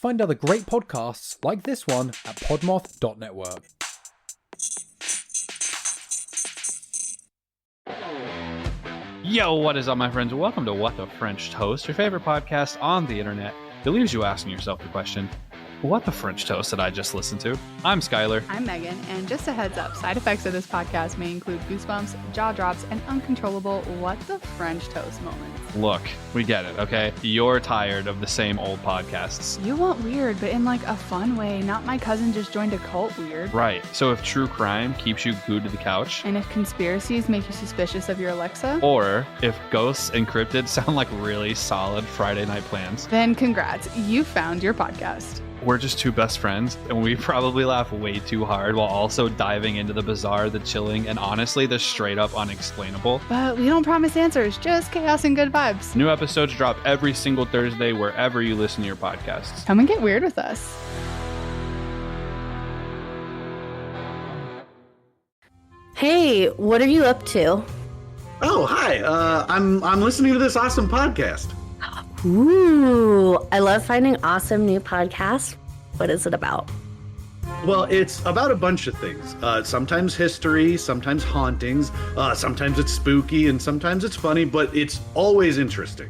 Find other great podcasts like this one at podmoth.network. Yo, what is up, my friends? Welcome to What the French Toast, your favorite podcast on the internet that leaves you asking yourself the question, what the French toast did I just listen to? I'm Skylar. I'm Megan, and just a heads up, side effects of this podcast may include goosebumps, jaw drops, and uncontrollable what the French toast moments. Look, we get it, okay? You're tired of the same old podcasts. You want weird, but in like a fun way, not my cousin just joined a cult weird. Right, so if true crime keeps you glued to the couch, And if conspiracies make you suspicious of your Alexa, or if ghosts and cryptids sound like really solid Friday night plans, then congrats, you found your podcast. we're just two best friends, and we probably laugh way too hard while also diving into the bizarre, the chilling, and honestly, the straight up unexplainable. But we don't promise answers, just chaos and good vibes. New episodes drop every single Thursday wherever you listen to your podcasts. Come and get weird with us. Hey, what are you up to? Oh, hi. I'm listening to this awesome podcast. Ooh, I love finding awesome new podcasts. What is it about? Well, it's about a bunch of things. Sometimes history, sometimes hauntings, sometimes it's spooky, and sometimes it's funny, but it's always interesting.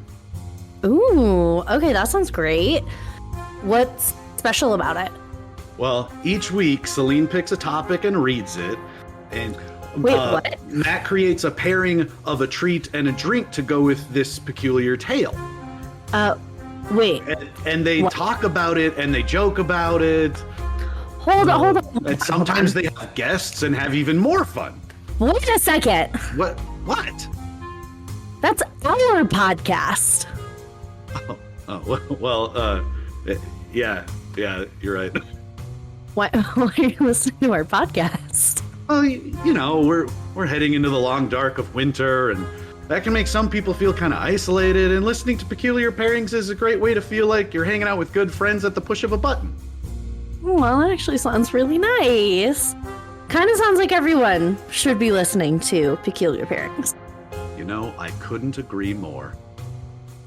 Ooh, okay, that sounds great. What's special about it? Well, each week, Celine picks a topic and reads it, and Wait, what? Matt creates a pairing of a treat and a drink to go with this peculiar tale. Wait, And they What? talk about it, and they joke about it. hold on. And sometimes they have guests and have even more fun. Wait a second. What? That's our podcast. Yeah, you're right. Why are you listening to our podcast? Well, you know, we're heading into the long dark of winter, and that can make some people feel kind of isolated, and listening to Peculiar Pairings is a great way to feel like you're hanging out with good friends at the push of a button. Well, that actually sounds really nice. Kind of sounds like everyone should be listening to Peculiar Pairings. You know, I couldn't agree more.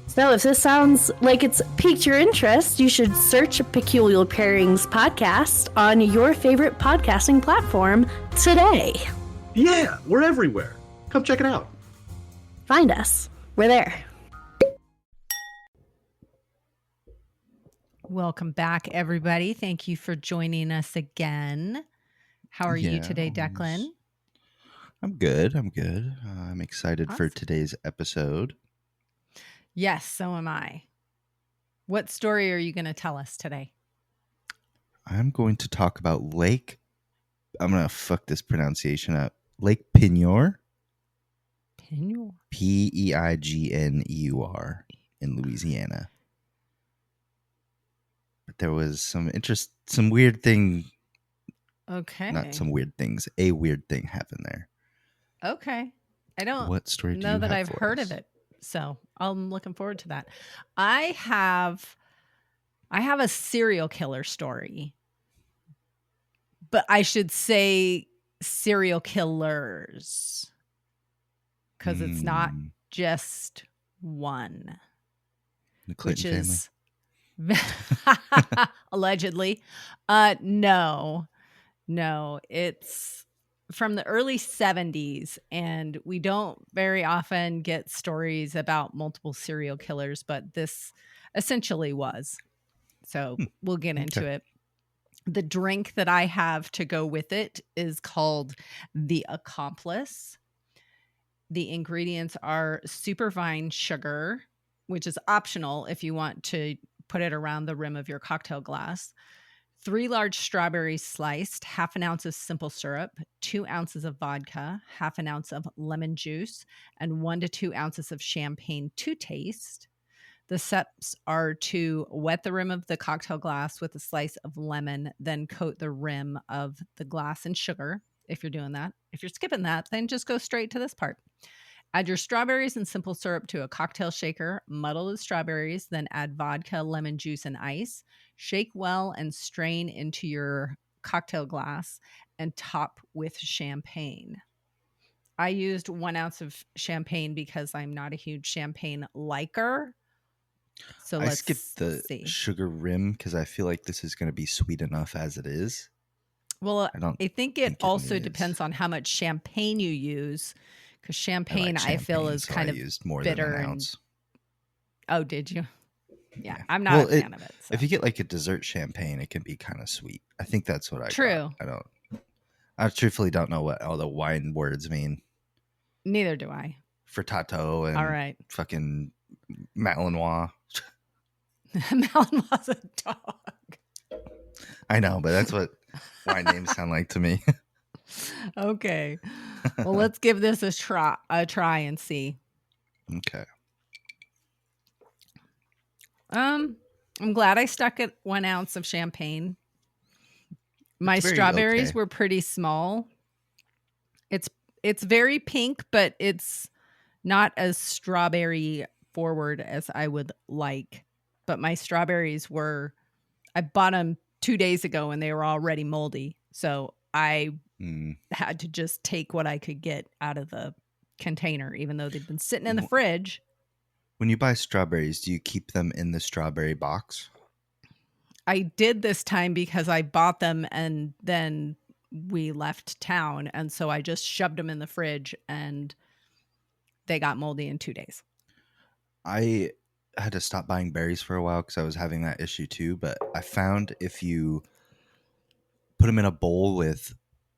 So if this sounds like it's piqued your interest, you should search Peculiar Pairings podcast on your favorite podcasting platform today. Yeah, we're everywhere. Come check it out. Find us. We're there. Welcome back, everybody. Thank you for joining us again. How are you today, Deklan? I'm good. I'm excited for Awesome. today's episode. Yes, so am I. What story are you going to tell us today? I'm going to talk about I'm going to fuck this pronunciation up. Lake Peigneur. Peigneur. Peigneur in Louisiana. But there was some weird thing. Okay. Not some weird things. A weird thing happened there. Okay. I don't What story do you know that have I've for heard us? of it. So I'm looking forward to that. I have a serial killer story, but I should say serial killers because it's not just one, The Clinton which is allegedly. No, it's from the early 70s, and we don't very often get stories about multiple serial killers, but this essentially was. So we'll get into it. The drink that I have to go with it is called the Accomplice. The ingredients are superfine sugar, which is optional if you want to put it around the rim of your cocktail glass. 3 large strawberries sliced, half an ounce of simple syrup, 2 ounces of vodka, half an ounce of lemon juice, and 1 to 2 ounces of champagne to taste. The steps are to wet the rim of the cocktail glass with a slice of lemon, then coat the rim of the glass in sugar. If you're doing that, if you're skipping that, then just go straight to this part. Add your strawberries and simple syrup to a cocktail shaker, muddle the strawberries, then add vodka, lemon juice, and ice. Shake well and strain into your cocktail glass and top with champagne. I used 1 ounce of champagne because I'm not a huge champagne liker. So I let's skipped the see. sugar rim because I feel like this is going to be sweet enough as it is. Well, I think it also needs- depends on how much champagne you use, because champagne, I feel, champagne, is so kind I of used more bitter than an and. ounce. Oh, did you? Yeah, Yeah. I'm not Well, a fan of it. So. If you get like a dessert champagne, it can be kind of sweet. I think that's what I True. got. I truthfully don't know what all the wine words mean. Neither do I. Furtato and All right. fucking Malinois. Malinois a dog. I know, but that's what wine names sound like to me. Okay. Well, let's give this a try and see. Okay. I'm glad I stuck at 1 ounce of champagne. My very strawberries okay. were pretty small. It's very pink, but it's not as strawberry forward as I would like. But my strawberries I bought them 2 days ago and they were already moldy. So I had to just take what I could get out of the container, even though they'd been sitting in the fridge. When you buy strawberries, do you keep them in the strawberry box? I did this time because I bought them and then we left town. And so I just shoved them in the fridge and they got moldy in 2 days. I had to stop buying berries for a while because I was having that issue too. But I found if you put them in a bowl with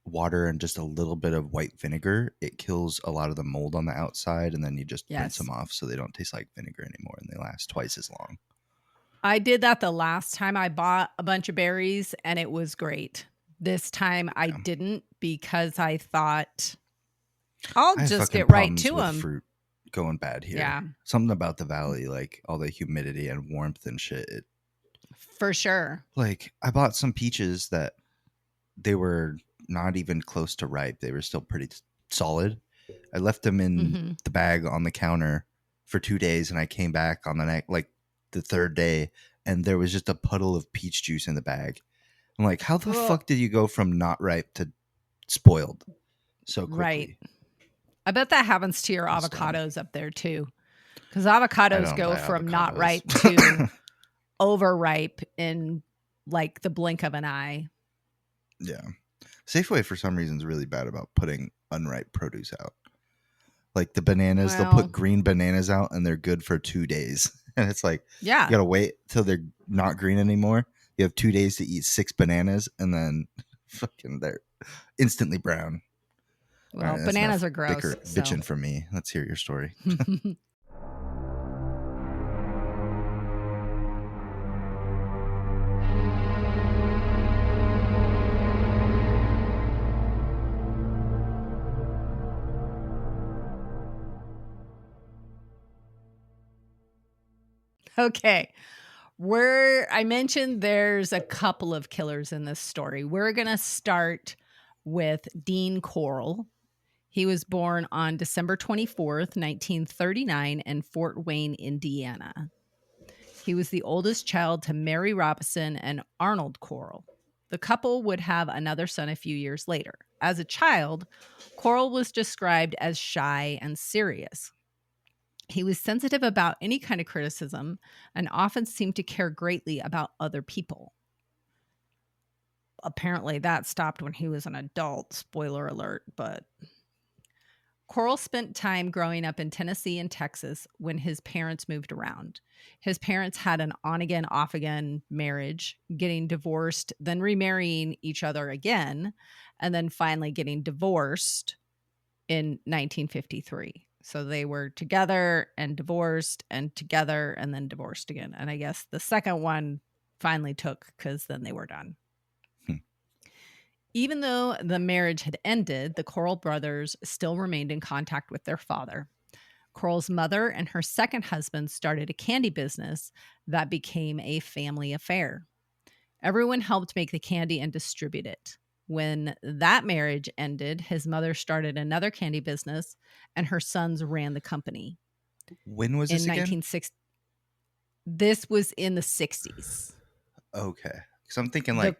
water and just a little bit of white vinegar, it kills a lot of the mold on the outside. And then you just rinse them off so they don't taste like vinegar anymore and they last twice as long. I did that the last time I bought a bunch of berries and it was great. This time I didn't because I thought I'll just get right to them. Fruit going bad here. Yeah. Something about the valley, like all the humidity and warmth and shit. For sure. Like I bought some peaches that they were not even close to ripe. They were still pretty solid. I left them in the bag on the counter for 2 days and I came back on the third day and there was just a puddle of peach juice in the bag. I'm like, how the fuck did you go from not ripe to spoiled so quickly? Right. I bet that happens to your avocados up there too. Because avocados go from not ripe to overripe in like the blink of an eye. Yeah. Safeway for some reason is really bad about putting unripe produce out. Like the bananas, they'll put green bananas out and they're good for 2 days. And it's like, you gotta wait till they're not green anymore. You have 2 days to eat 6 bananas and then fucking they're instantly brown. Well, right, bananas are gross. Bitching for me. Let's hear your story. Okay. I mentioned there's a couple of killers in this story. We're going to start with Dean Corll. He was born on December 24th, 1939 in Fort Wayne, Indiana. He was the oldest child to Mary Robinson and Arnold Corll. The couple would have another son a few years later. As a child, Corll was described as shy and serious. He was sensitive about any kind of criticism and often seemed to care greatly about other people. Apparently that stopped when he was an adult, spoiler alert, but Corll spent time growing up in Tennessee and Texas when his parents moved around. His parents had an on-again, off-again marriage, getting divorced, then remarrying each other again, and then finally getting divorced in 1953. So they were together and divorced and together and then divorced again. And I guess the second one finally took because then they were done. Even though the marriage had ended, the Corll brothers still remained in contact with their father. Corll's mother and her second husband started a candy business that became a family affair. Everyone helped make the candy and distribute it. When that marriage ended, his mother started another candy business and her sons ran the company. When was this again? 1960. This was in the 60s. Okay. Because I'm thinking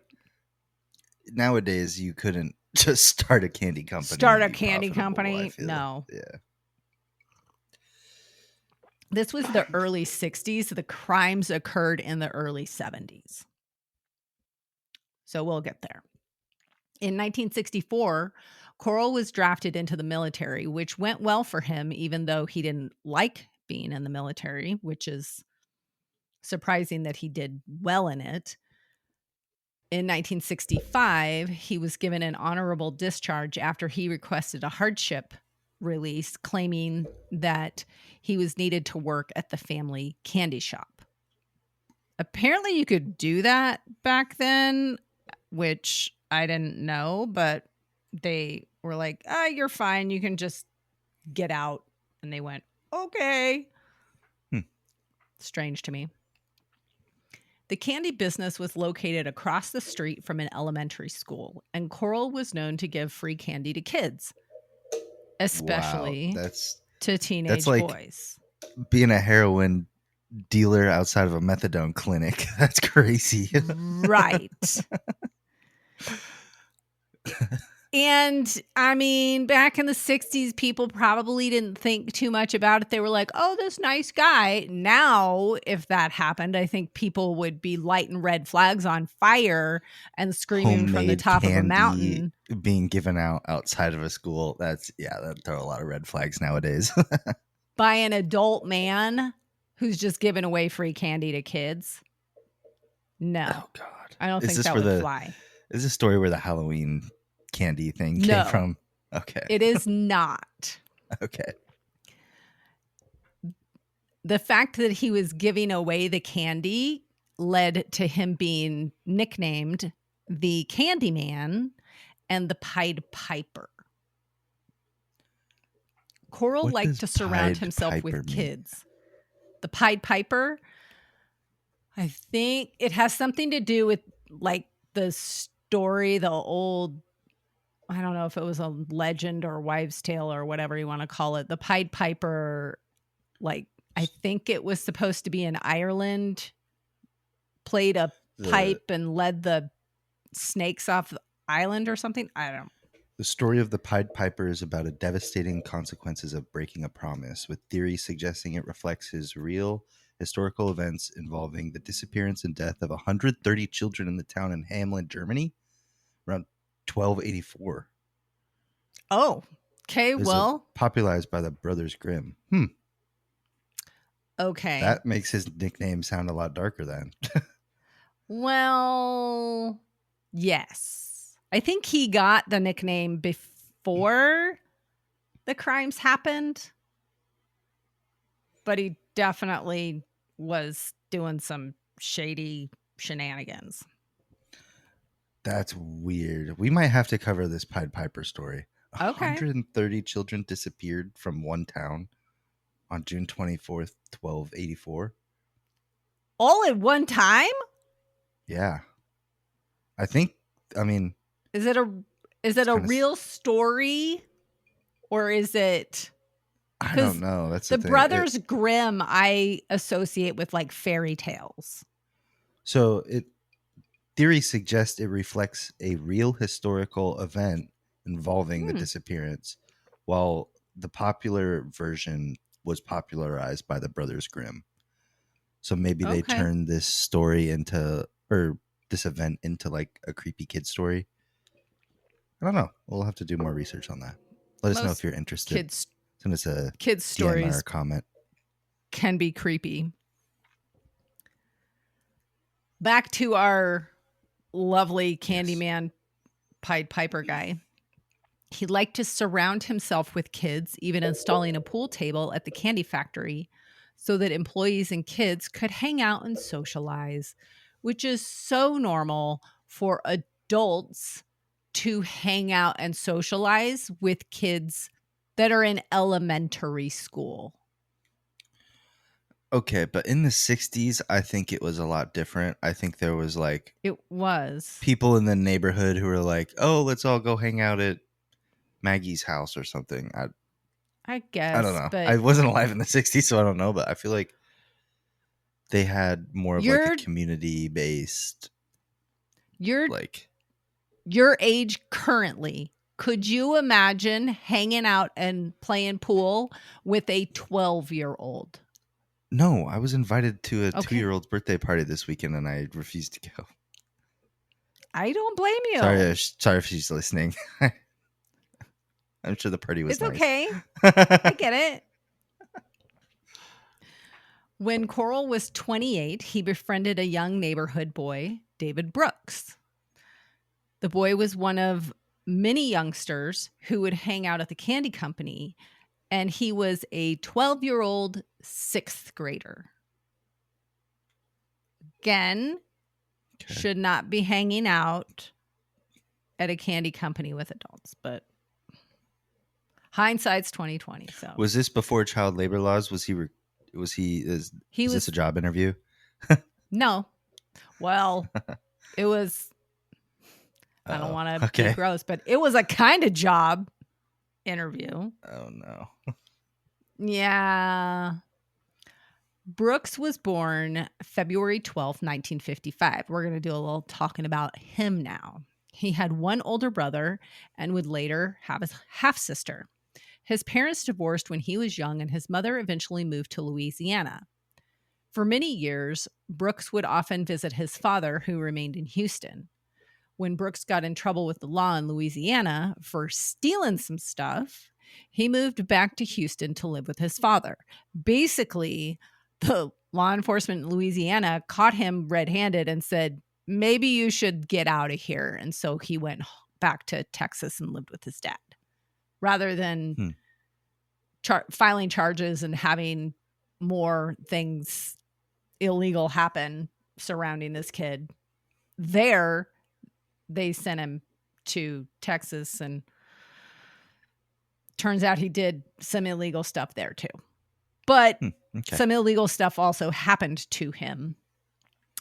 nowadays you couldn't just start a candy company. Start a candy company? No. Yeah. This was the early 60s. The crimes occurred in the early 70s. So we'll get there. In 1964, Corll was drafted into the military, which went well for him, even though he didn't like being in the military, which is surprising that he did well in it. In 1965, he was given an honorable discharge after he requested a hardship release, claiming that he was needed to work at the family candy shop. Apparently, you could do that back then, which I didn't know, but they were like, you're fine. You can just get out. And they went, okay. Strange to me. The candy business was located across the street from an elementary school, and Corll was known to give free candy to kids, especially to teenage like boys. Being a heroin dealer outside of a methadone clinic. That's crazy. Right. And I mean, back in the 60s, people probably didn't think too much about it. They were like, oh, this nice guy. Now, if that happened, I think people would be lighting red flags on fire and screaming from the top of a mountain. Being given out outside of a school. That'd throw a lot of red flags nowadays. By an adult man who's just giving away free candy to kids. No. Oh, God. I don't think that would fly. Is this a story where the Halloween candy thing came from? Okay. It is not. Okay. The fact that he was giving away the candy led to him being nicknamed the Candyman and the Pied Piper. Corll liked to surround himself with kids. The Pied Piper, I think it has something to do with like the story, the old, I don't know if it was a legend or wives' tale or whatever you want to call it. The Pied Piper, like, I think it was supposed to be in Ireland, played a pipe and led the snakes off the island or something. I don't know. The story of the Pied Piper is about the devastating consequences of breaking a promise, with theory suggesting it reflects his real historical events involving the disappearance and death of 130 children in the town in Hamelin, Germany, around 1284. Oh, okay. Popularized by the Brothers Grimm. Okay. That makes his nickname sound a lot darker then. Well, yes. I think he got the nickname before the crimes happened, but he definitely was doing some shady shenanigans. That's weird. We might have to cover this Pied Piper story. Okay. 130 children disappeared from one town on June 24th, 1284. All at one time? Yeah. Is it a real story, or is it? I don't know. That's the thing. Brothers Grimm I associate with like fairy tales. So theory suggests it reflects a real historical event involving the disappearance, while the popular version was popularized by the Brothers Grimm. So maybe they turned this story this event into like a creepy kid story. I don't know. We'll have to do more research on that. Let us know if you're interested. Send us a kids stories or comment. Can be creepy. Back to our lovely Candyman Pied Piper guy. He liked to surround himself with kids, even installing a pool table at the candy factory so that employees and kids could hang out and socialize, which is so normal for adults to hang out and socialize with kids that are in elementary school. Okay, but in the 60s, I think it was a lot different. I think there was people in the neighborhood who were like, oh, let's all go hang out at Maggie's house or something. I guess. I don't know. But I wasn't alive in the 60s, so I don't know, but I feel like they had more of like a community-based your age currently, could you imagine hanging out and playing pool with a 12-year-old? No, I was invited to a Okay. 2-year-old's birthday party this weekend, and I refused to go. I don't blame you. Sorry if she's listening. I'm sure the party was It's nice. okay. I get it. When Corll was 28, he befriended a young neighborhood boy, David Brooks. The boy was one of many youngsters who would hang out at the candy company, and he was a 12-year-old 6th grader. Again, Okay. should not be hanging out at a candy company with adults, but hindsight's 2020. So Was this before child labor laws? Was this a job interview? No. Well, it was, I don't want to be gross, but it was a kind of job interview. Oh, no. Yeah. Brooks was born February 12th, 1955. We're going to do a little talking about him now. He had one older brother and would later have a half-sister. His parents divorced when he was young, and his mother eventually moved to Louisiana. For many years, Brooks would often visit his father, who remained in Houston. When Brooks got in trouble with the law in Louisiana for stealing some stuff, he moved back to Houston to live with his father. Basically, the law enforcement in Louisiana caught him red-handed and said, maybe you should get out of here. And so he went back to Texas and lived with his dad. Rather than filing charges and having more things illegal happen surrounding this kid, they sent him to Texas, and turns out he did some illegal stuff there too. But some illegal stuff also happened to him.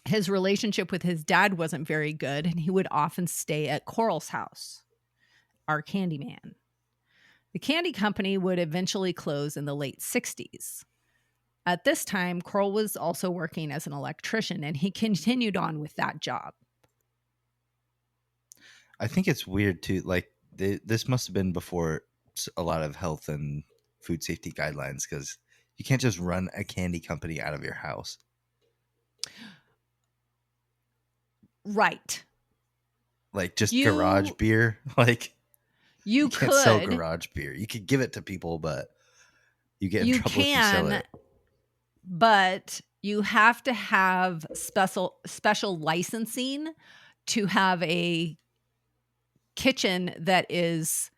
His relationship with his dad wasn't very good, and he would often stay at Corll's house, our candy man. The candy company would eventually close in the late 60s. At this time, Corll was also working as an electrician, and he continued on with that job. I think it's weird too. Like this must have been before a lot of health and food safety guidelines, because you can't just run a candy company out of your house. Right. Like just garage beer. Like you can't sell garage beer. You could give it to people, but you get in trouble if you sell it. But you have to have special licensing to have a kitchen that is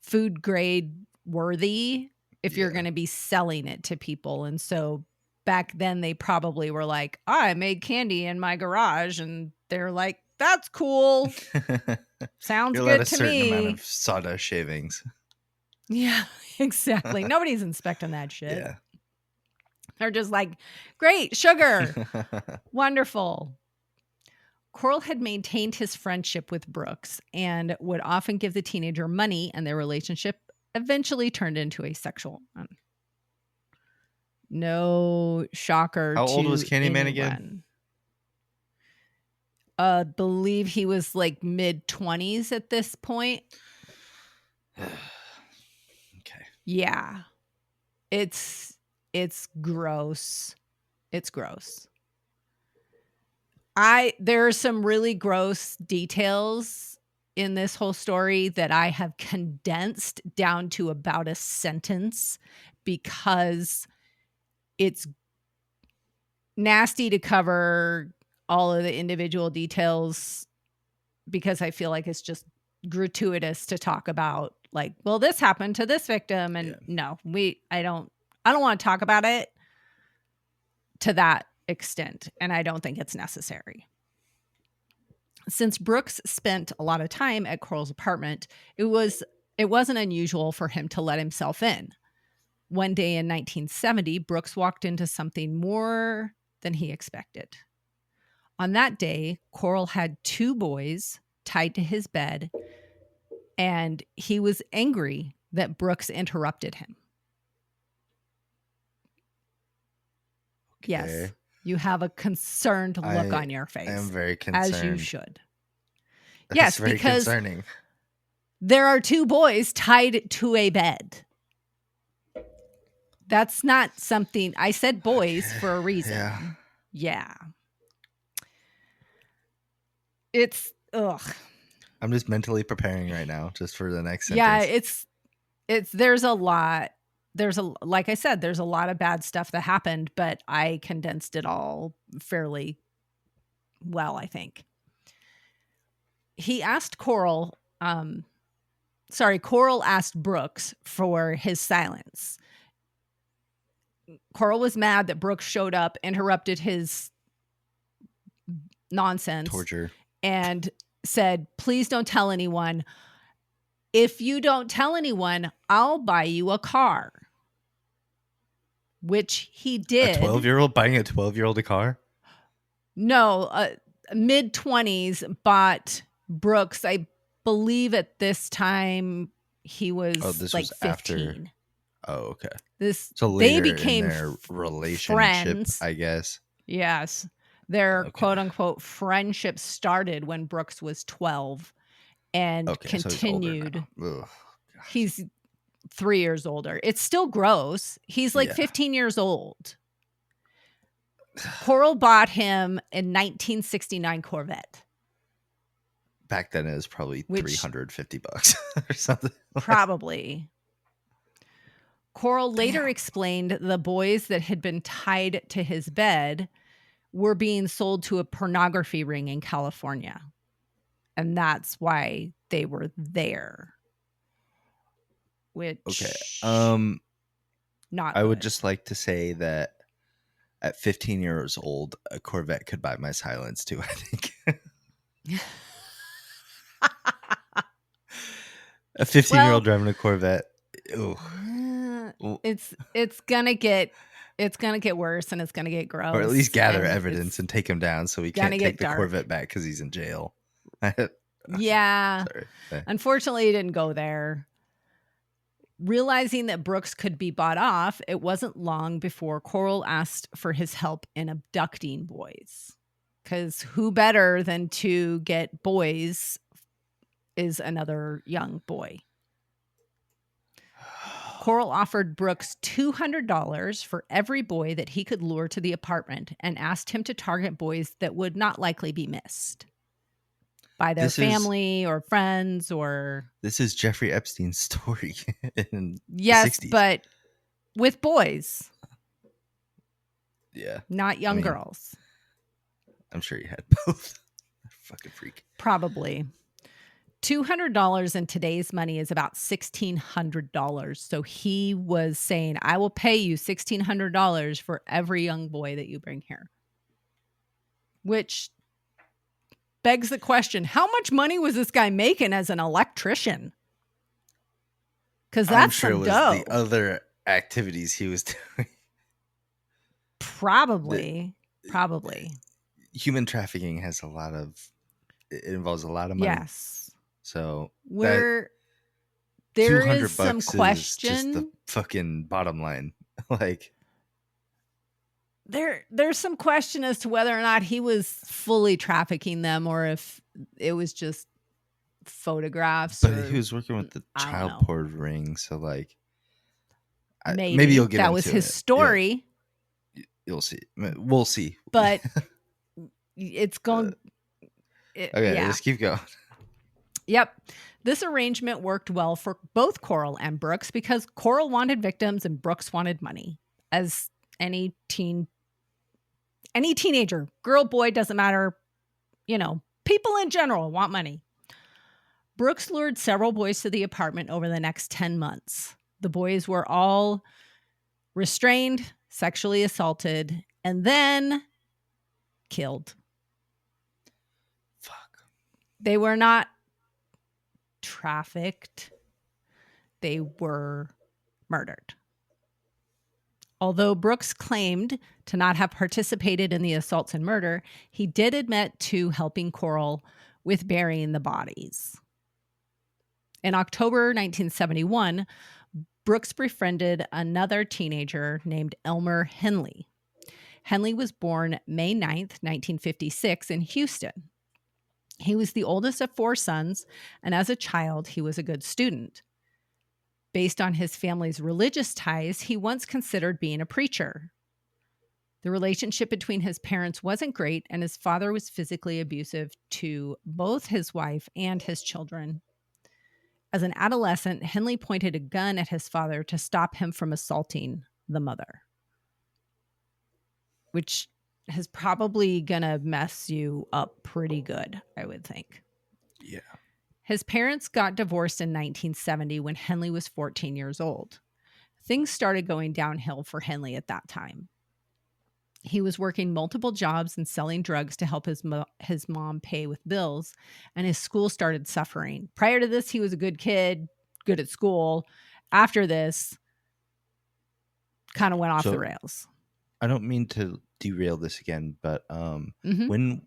food grade worthy if you're going to be selling it to people. And so back then they probably were like, I made candy in my garage, and they're like, that's cool. Sounds You're good a to certain me. amount of sawdust shavings. Yeah, exactly. Nobody's inspecting that shit. Yeah. They're just like, great, sugar. Wonderful. Corll had maintained his friendship with Brooks and would often give the teenager money, and their relationship eventually turned into a sexual one. No shocker. How old was anyone. Candyman again? Believe he was like mid-20s at this point. Okay. Yeah. It's gross. It's gross. There are some really gross details in this whole story that I have condensed down to about a sentence because it's nasty to cover all of the individual details, because I feel like it's just gratuitous to talk about like, well, this happened to this victim, and no, I don't want to talk about it to that extent, and I don't think it's necessary. Since Brooks spent a lot of time at Corll's apartment, it wasn't unusual for him to let himself in. One day in 1970, Brooks walked into something more than he expected. On that day, Corll had 2 boys tied to his bed, and he was angry that Brooks interrupted him. Okay. Yes, you have a concerned look on your face. I am very concerned. As you should. That's yes, very because concerning. there are 2 boys tied to a bed. That's not something I said boys for a reason. Yeah. Yeah. It's I'm just mentally preparing right now just for the next sentence. Yeah, there's a lot. Like I said, there's a lot of bad stuff that happened, but I condensed it all fairly well, I think. He asked Corll asked Brooks for his silence. Corll was mad that Brooks showed up, interrupted his nonsense, Torture, and said, "Please don't tell anyone. If you don't tell anyone, I'll buy you a car." Which he did. A 12-year-old buying a 12-year-old a car? No, mid-20s bought Brooks. I believe at this time he was this like was 15. after. Oh, okay. So later they became in their relationship, friends. I guess. Yes. Their Okay. quote unquote friendship started when Brooks was 12 and continued. So He's 3 years older. It's still gross. He's like 15 years old. Corll bought him a 1969 Corvette. Back then it was probably $350 or something. Probably. Corll later explained the boys that had been tied to his bed were being sold to a pornography ring in California. And that's why they were there. Which not I would good. just like to say that at 15 years old, a Corvette could buy my silence too, I think. A 15-year-old driving a Corvette. Ooh. It's gonna get worse, and it's gonna get gross. Or at least gather evidence and take him down so we can't take the dark. Corvette back because he's in jail. Yeah. Sorry. Unfortunately, he didn't go there. Realizing that Brooks could be bought off, it wasn't long before Corll asked for his help in abducting boys. Because who better than to get boys is another young boy. Corll offered Brooks $200 for every boy that he could lure to the apartment and asked him to target boys that would not likely be missed by their family or friends or... This is Jeffrey Epstein's story in yes, the 60s. But with boys. Yeah. Not young girls. I'm sure he had both. Fucking freak. Probably. $200 in today's money is about $1,600. So he was saying, I will pay you $1,600 for every young boy that you bring here. Which begs the question, how much money was this guy making as an electrician? Because that's I'm sure some it was dough. the other activities he was doing. Probably. Human trafficking has it involves a lot of money. Yes. So there is some question. Is just the fucking bottom line. Like there's some question as to whether or not he was fully trafficking them or if it was just photographs. But he was working with the child porn ring, so like maybe you'll get that into was his it. story. Yeah. You'll see. We'll see. But it's going. Just keep going. Yep. This arrangement worked well for both Corll and Brooks because Corll wanted victims and Brooks wanted money. As any teenager, girl, boy, doesn't matter. People in general want money. Brooks lured several boys to the apartment over the next 10 months. The boys were all restrained, sexually assaulted, and then killed. Fuck. They were not trafficked. They were murdered. Although Brooks claimed to not have participated in the assaults and murder, he did admit to helping Corll with burying the bodies. In October 1971, Brooks befriended another teenager named Elmer Henley. Henley was born May 9th, 1956 in Houston. He was the oldest of 4 sons, and as a child, he was a good student. Based on his family's religious ties, he once considered being a preacher. The relationship between his parents wasn't great, and his father was physically abusive to both his wife and his children. As an adolescent, Henley pointed a gun at his father to stop him from assaulting the mother, which is probably going to mess you up pretty good, I would think. Yeah. His parents got divorced in 1970 when Henley was 14 years old. Things started going downhill for Henley at that time. He was working multiple jobs and selling drugs to help his mom pay with bills, and his school started suffering. Prior to this, he was a good kid, good at school. After this, kind of went off the rails. I don't mean to derail this again, but when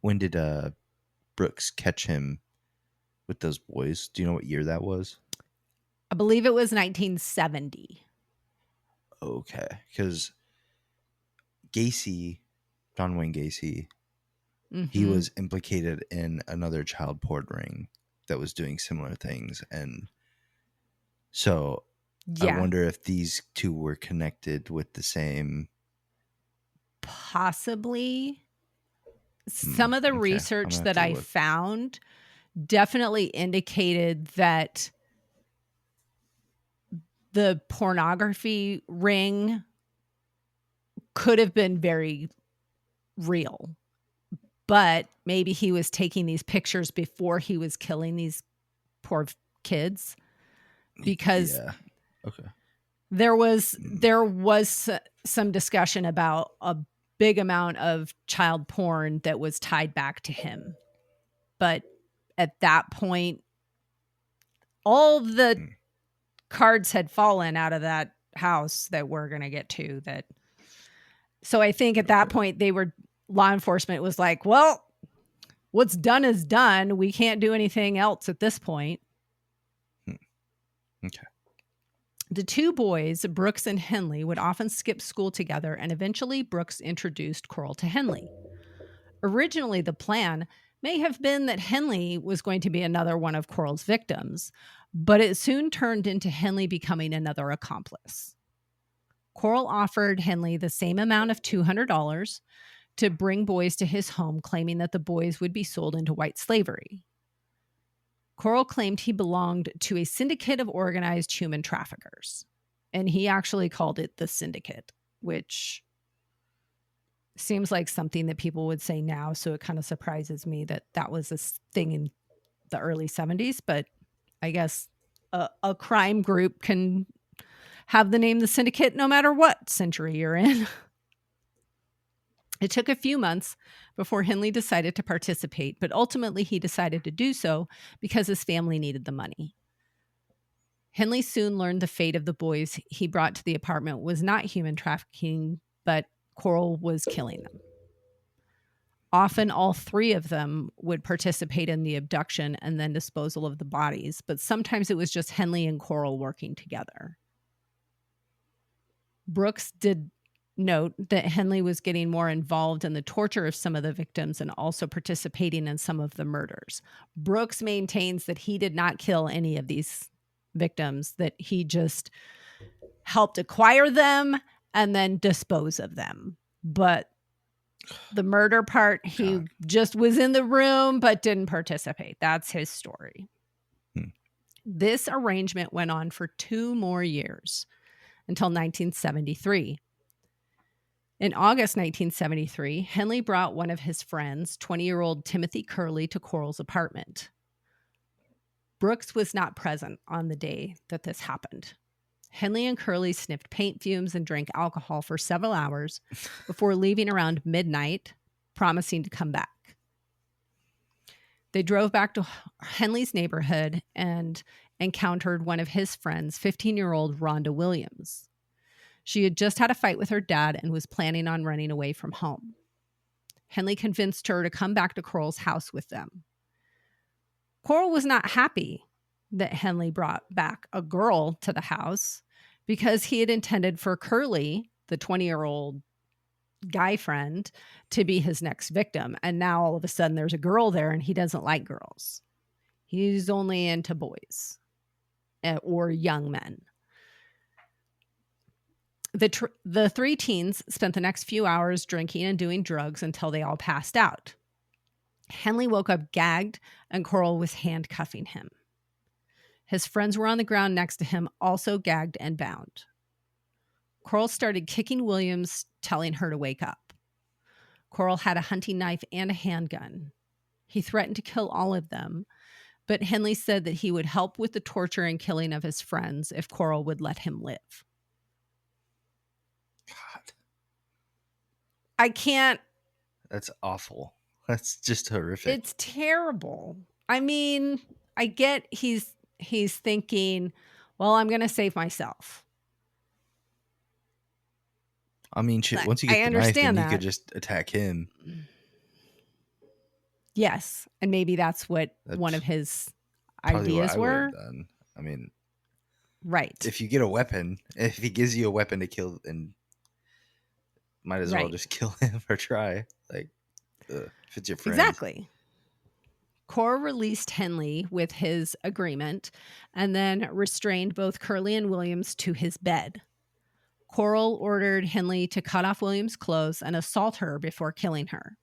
did Brooks catch him with those boys? Do you know what year that was? I believe it was 1970. Okay, because John Wayne Gacy, he was implicated in another child porn ring that was doing similar things, and so I wonder if these two were connected with the same. Possibly. Some of the research that I found definitely indicated that the pornography ring could have been very real, but maybe he was taking these pictures before he was killing these poor kids, because there was some discussion about a big amount of child porn that was tied back to him. But at that point, all the cards had fallen out of that house that we're going to get to. So I think at that point, law enforcement was like, well, what's done is done. We can't do anything else at this point. Okay. The two boys, Brooks and Henley, would often skip school together, and eventually Brooks introduced Corll to Henley. Originally, the plan may have been that Henley was going to be another one of Corll's victims, but it soon turned into Henley becoming another accomplice. Corll offered Henley the same amount of $200 to bring boys to his home, claiming that the boys would be sold into white slavery. Corll claimed he belonged to a syndicate of organized human traffickers, and he actually called it the Syndicate, which seems like something that people would say now, so it kind of surprises me that that was a thing in the early 70s, but I guess a crime group can have the name the Syndicate no matter what century you're in. It took a few months before Henley decided to participate, but ultimately he decided to do so because his family needed the money. Henley soon learned the fate of the boys he brought to the apartment was not human trafficking, but Corll was killing them. Often all three of them would participate in the abduction and then disposal of the bodies, but sometimes it was just Henley and Corll working together. Brooks did note that Henley was getting more involved in the torture of some of the victims and also participating in some of the murders. Brooks maintains that he did not kill any of these victims, that he just helped acquire them and then dispose of them. But the murder part, he just was in the room but didn't participate. That's his story. This arrangement went on for 2 more years until 1973. In August 1973, Henley brought one of his friends, 20-year-old Timothy Curley, to Corll's apartment. Brooks was not present on the day that this happened. Henley and Curley sniffed paint fumes and drank alcohol for several hours before leaving around midnight, promising to come back. They drove back to Henley's neighborhood and encountered one of his friends, 15-year-old Rhonda Williams. She had just had a fight with her dad and was planning on running away from home. Henley convinced her to come back to Corll's house with them. Corll was not happy that Henley brought back a girl to the house because he had intended for Curley, the 20-year-old guy friend, to be his next victim. And now all of a sudden there's a girl there and he doesn't like girls. He's only into boys or young men. The three teens spent the next few hours drinking and doing drugs until they all passed out. Henley woke up gagged, and Corll was handcuffing him. His friends were on the ground next to him, also gagged and bound. Corll started kicking Williams, telling her to wake up. Corll had a hunting knife and a handgun. He threatened to kill all of them, but Henley said that he would help with the torture and killing of his friends if Corll would let him live. God. I can't. That's awful. That's just horrific. It's terrible. I mean, I get he's thinking, well, I'm going to save myself. I mean, shit, once you get the knife, then you could just attack him. Yes. And maybe that's one of his ideas were. I mean, right. If you get a weapon, if he gives you a weapon to kill, and might as well just kill him or try. Like, if it's your friend. Exactly. Corll released Henley with his agreement and then restrained both Curley and Williams to his bed. Corll ordered Henley to cut off Williams' clothes and assault her before killing her.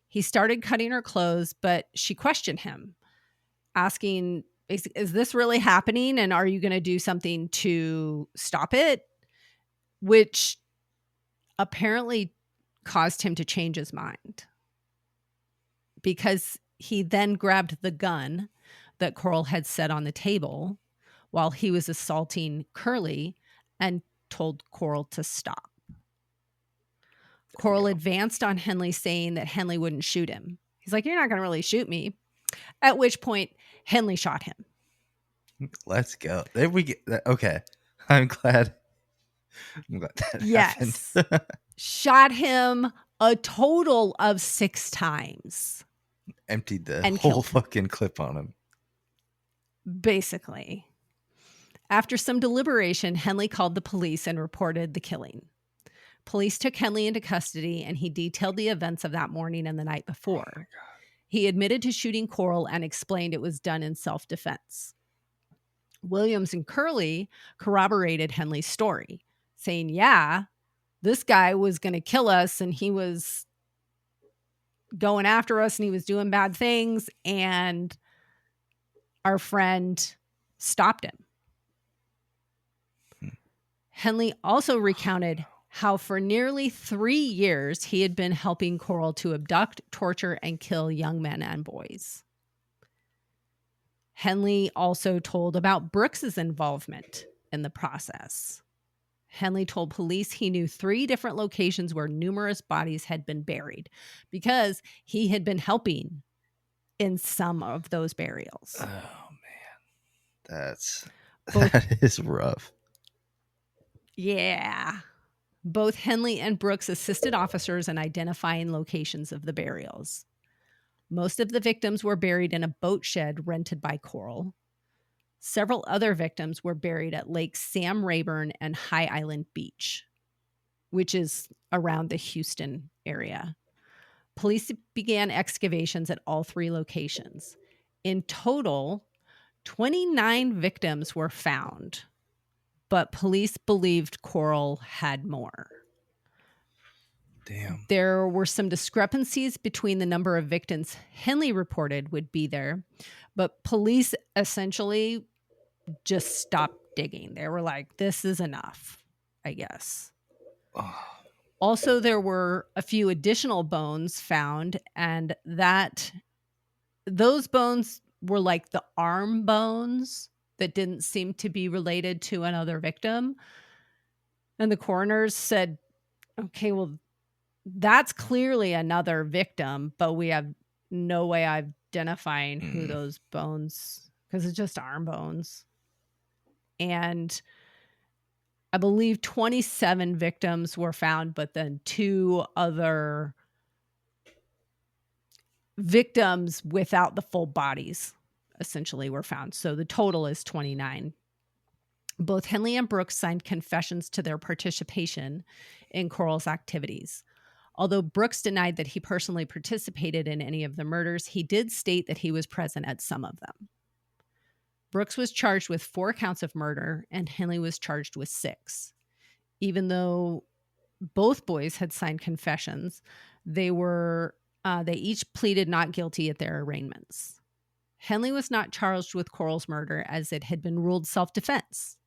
He started cutting her clothes, but she questioned him, asking, is this really happening? And are you going to do something to stop it? Which apparently caused him to change his mind, because he then grabbed the gun that Corll had set on the table while he was assaulting Curley and told Corll to stop. Corll advanced on Henley, saying that Henley wouldn't shoot him. He's like, you're not going to really shoot me. At which point, Henley shot him. Let's go. There we get that. Okay. I'm glad that happened. Shot him a total of 6 times. Emptied the whole fucking clip on him. Basically. After some deliberation, Henley called the police and reported the killing. Police took Henley into custody, and he detailed the events of that morning and the night before. Oh, he admitted to shooting Corll and explained it was done in self-defense. Williams and Curley corroborated Henley's story, saying, yeah, this guy was going to kill us, and he was going after us, and he was doing bad things, and our friend stopped him. Henley also recounted how for nearly 3 years he had been helping Corll to abduct, torture, and kill young men and boys. Henley also told about Brooks's involvement in the process. Henley told police he knew 3 different locations where numerous bodies had been buried because he had been helping in some of those burials. Oh, man. That is rough. Yeah. Both Henley and Brooks assisted officers in identifying locations of the burials. Most of the victims were buried in a boat shed rented by Corll. Several other victims were buried at Lake Sam Rayburn and High Island Beach, which is around the Houston area. Police began excavations at all 3 locations. In total, 29 victims were found, but police believed Corll had more. Damn. There were some discrepancies between the number of victims Henley reported would be there, but police essentially just stopped digging. They were like, this is enough, I guess. Oh. Also, there were a few additional bones found, and those bones were like the arm bones that didn't seem to be related to another victim. And the coroners said, okay, well, that's clearly another victim, but we have no way of identifying who those bones, because it's just arm bones. And I believe 27 victims were found, but then 2 other victims without the full bodies essentially were found. So the total is 29. Both Henley and Brooks signed confessions to their participation in Corll's activities. Although Brooks denied that he personally participated in any of the murders, he did state that he was present at some of them. Brooks was charged with 4 counts of murder, and Henley was charged with 6. Even though both boys had signed confessions, they each pleaded not guilty at their arraignments. Henley was not charged with Corll's murder as it had been ruled self-defense.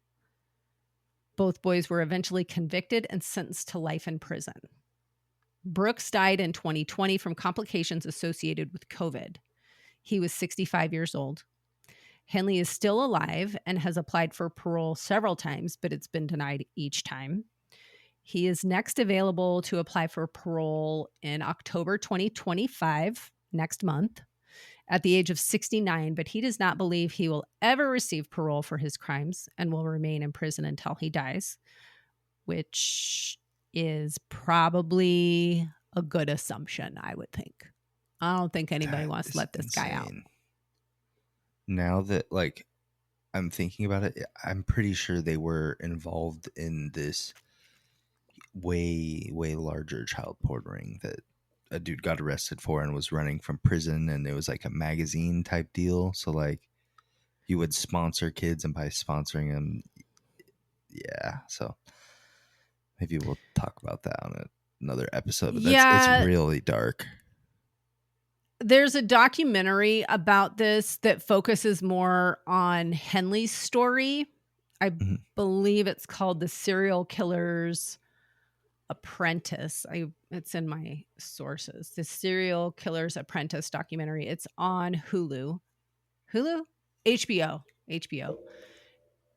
Both boys were eventually convicted and sentenced to life in prison. Brooks died in 2020 from complications associated with COVID. He was 65 years old. Henley is still alive and has applied for parole several times, but it's been denied each time. He is next available to apply for parole in October 2025, next month, at the age of 69, but he does not believe he will ever receive parole for his crimes and will remain in prison until he dies, which is probably a good assumption, I would think. I don't think anybody wants to let this guy out. Now that, like, I'm thinking about it, I'm pretty sure they were involved in this way larger child porn ring that a dude got arrested for and was running from prison, and it was like a magazine type deal. So like you would sponsor kids, and by sponsoring them, yeah. So maybe we'll talk about that on another episode. But it's really dark. There's a documentary about this that focuses more on Henley's story. I believe it's called The Serial Killer's Apprentice. It's in my sources. The Serial Killer's Apprentice documentary. It's on Hulu. HBO.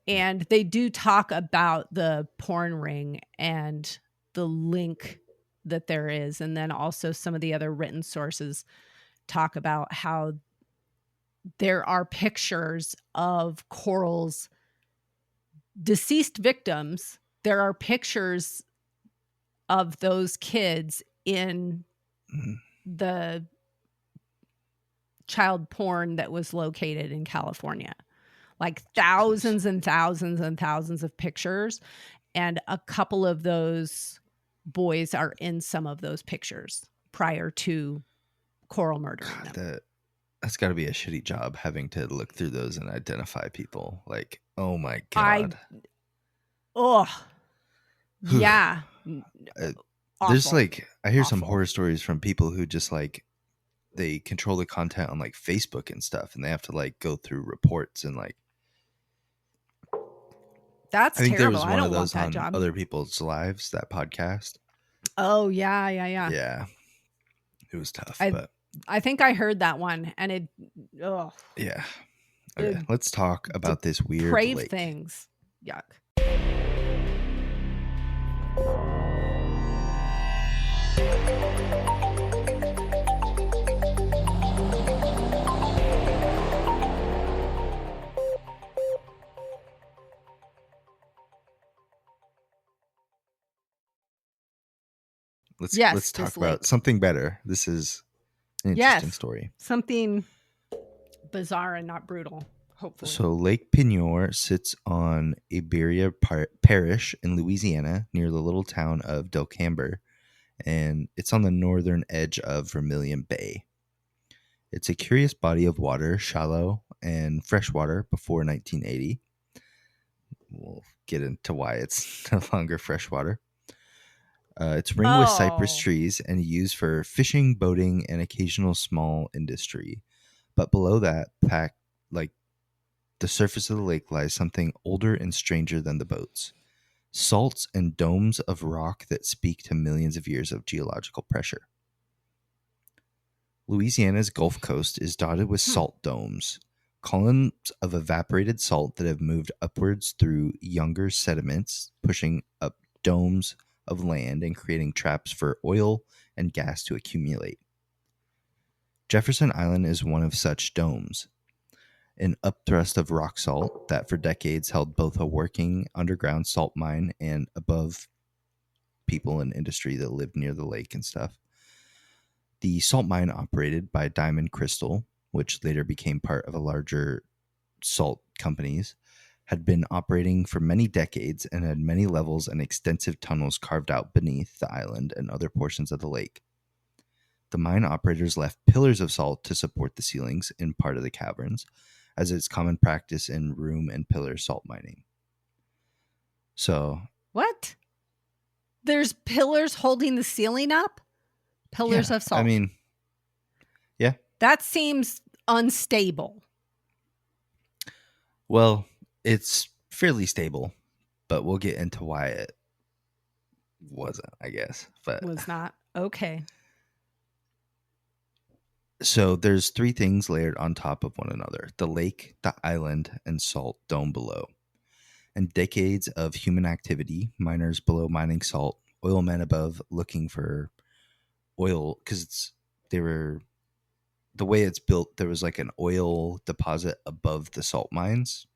And they do talk about the porn ring and the link that there is. And then also some of the other written sources talk about how there are pictures of Corll's deceased victims. There are pictures of those kids in the child porn that was located in California. Like thousands and thousands and thousands of pictures. And a couple of those boys are in some of those pictures prior to Corll murdering them. That's got to be a shitty job having to look through those and identify people. Like, oh my God. Yeah. There's like, I hear some horror stories from people who just like, they control the content on like Facebook and stuff, and they have to like go through reports and like. That's I think terrible. There was one I don't of those want that on job. Other People's Lives, that podcast. Oh yeah. Yeah, it was tough. But I think I heard that one, and it. Oh. Yeah. Okay, let's talk about this weird depraved lake. Things. Yuck. Let's talk about something better. This is an interesting story. Something bizarre and not brutal, hopefully. So Lake Peigneur sits on Iberia Parish in Louisiana near the little town of Deklan, and it's on the northern edge of Vermilion Bay. It's a curious body of water, shallow and freshwater before 1980. We'll get into why it's no longer freshwater. It's ringed with cypress trees and used for fishing, boating, and occasional small industry. But below that, like the surface of the lake, lies something older and stranger than the boats. Salts and domes of rock that speak to millions of years of geological pressure. Louisiana's Gulf Coast is dotted with salt domes, columns of evaporated salt that have moved upwards through younger sediments, pushing up domes of land and creating traps for oil and gas to accumulate. Jefferson Island is one of such domes, an upthrust of rock salt that for decades held both a working underground salt mine and above people and industry that lived near the lake and stuff. The salt mine operated by Diamond Crystal, which later became part of a larger salt companies, had been operating for many decades and had many levels and extensive tunnels carved out beneath the island and other portions of the lake. The mine operators left pillars of salt to support the ceilings in part of the caverns, as it's common practice in room and pillar salt mining. So, What? There's pillars holding the ceiling up? Pillars of salt. I mean, yeah. That seems unstable. Well, it's fairly stable, but we'll get into why it wasn't, I guess. But Was not. Okay. so there's three things layered on top of one another: the lake, the island, and salt dome below. And decades of human activity, miners below mining salt, oil men above looking for oil, because the way it's built, there was like an oil deposit above the salt mines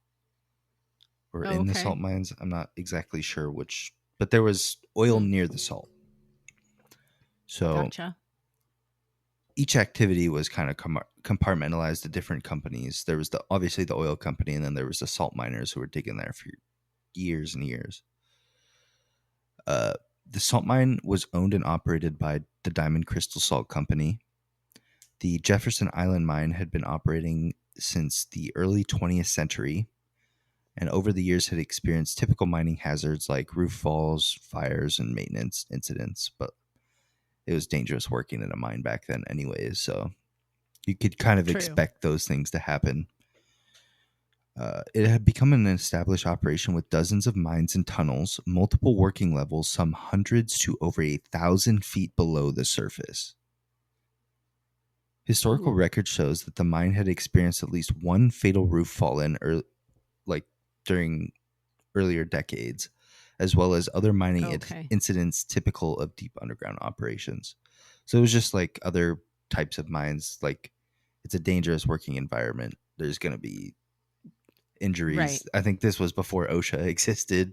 or in the salt mines. I'm not exactly sure which, but there was oil near the salt. So Gotcha. each activity was kind of compartmentalized to different companies. There was obviously the oil company, and then there was the salt miners who were digging there for years and years. The salt mine was owned and operated by the Diamond Crystal Salt Company. The Jefferson Island mine had been operating since the early 20th century, and over the years had experienced typical mining hazards like roof falls, fires, and maintenance incidents. But it was dangerous working in a mine back then anyways, so you could kind of expect those things to happen. It had become an established operation with dozens of mines and tunnels, multiple working levels, some hundreds to over 1,000 feet below the surface. Historical record shows that the mine had experienced at least one fatal roof fall-in during earlier decades, as well as other mining incidents typical of deep underground operations. So it was just like other types of mines. Like, it's a dangerous working environment. There's going to be injuries. Right. I think this was before OSHA existed,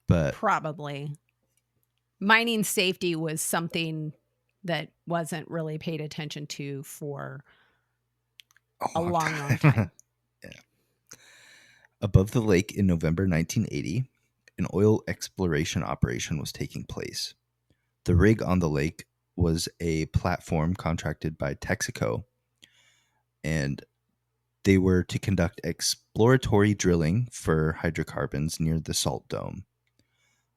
but probably mining safety was something that wasn't really paid attention to for a long time. Yeah. Above the lake in November 1980, an oil exploration operation was taking place. The rig on the lake was a platform contracted by Texaco, and they were to conduct exploratory drilling for hydrocarbons near the salt dome.